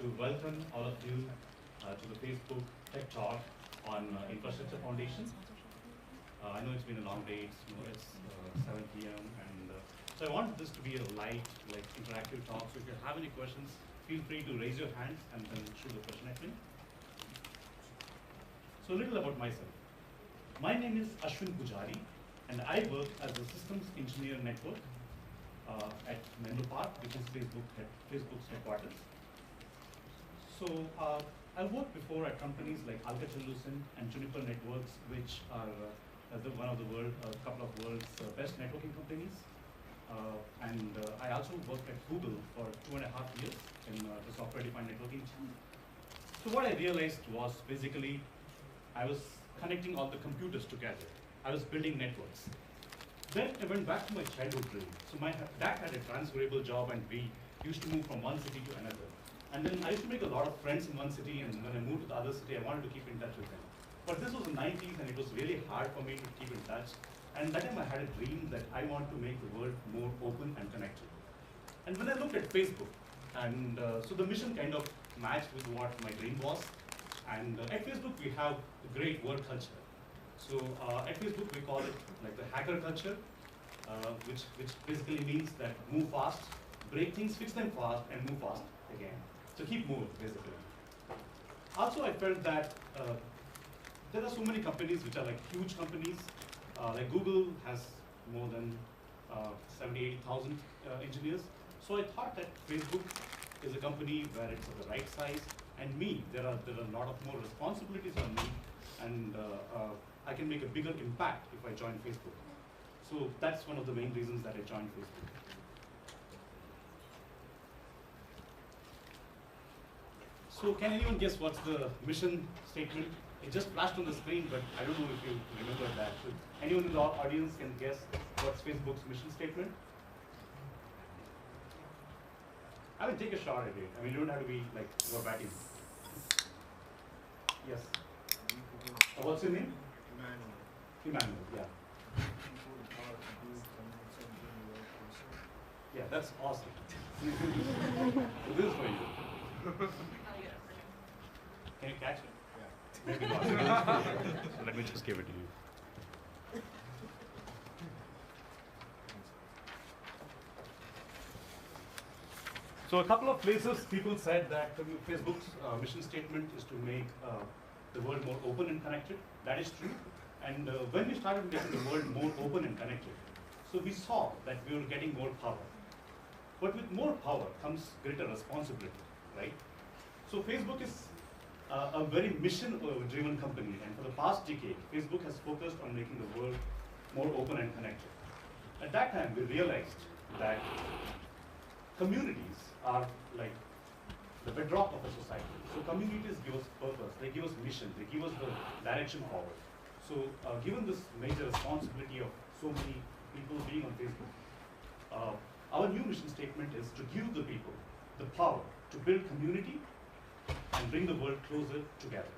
to welcome all of you to the Facebook Tech Talk on Infrastructure Foundation. I know it's been a long day, it's 7 p.m. and so I want this to be a light, interactive talk. So if you have any questions, feel free to raise your hand and then shoot the question at me. So a little about myself. My name is Ashwin Pujari, and I work as a systems engineer network at Menlo Park, which is Facebook's headquarters. So I worked before at companies like Alcatel-Lucent and Juniper Networks, which are one of the couple of world's best networking companies. And I also worked at Google for 2.5 years in the software-defined networking team. So what I realized was basically I was connecting all the computers together. I was building networks. Then I went back to my childhood dream. So my dad had a transferable job, and we used to move from one city to another. And then I used to make a lot of friends in one city, and when I moved to the other city, I wanted to keep in touch with them. But this was the 90s, and it was really hard for me to keep in touch. And that time I had a dream that I want to make the world more open and connected. And when I looked at Facebook, and so the mission kind of matched with what my dream was. And at Facebook, we have a great work culture. So at Facebook, we call it like the hacker culture, which basically means that move fast, break things, fix them fast, and move fast again. So keep moving, basically. Also, I felt that there are so many companies which are like huge companies. Like Google has more than 70,000, 80,000 engineers. So I thought that Facebook is a company where it's of the right size. And me, there are a lot of more responsibilities on me, and I can make a bigger impact if I join Facebook. So that's one of the main reasons that I joined Facebook. So can anyone guess what's the mission statement? It just flashed on the screen, but I don't know if you remember that. So anyone in the audience can guess what's Facebook's mission statement? I will take a shot at it. I mean, you don't have to be like verbatim. Yes. What's your name? Emmanuel, yeah. Yeah, that's awesome. So this is for you. Can you catch it? Yeah. Maybe not. So let me just give it to you. So a couple of places people said that Facebook's mission statement is to make the world more open and connected. That is true. And when we started making the world more open and connected, so we saw that we were getting more power. But with more power comes greater responsibility, right? So Facebook is a very mission-driven company, and for the past decade, Facebook has focused on making the world more open and connected. At that time, we realized that communities are like the bedrock of a society. So communities give us purpose, they give us mission, they give us the direction forward. So given this major responsibility of so many people being on Facebook, our new mission statement is to give the people the power to build community and bring the world closer together.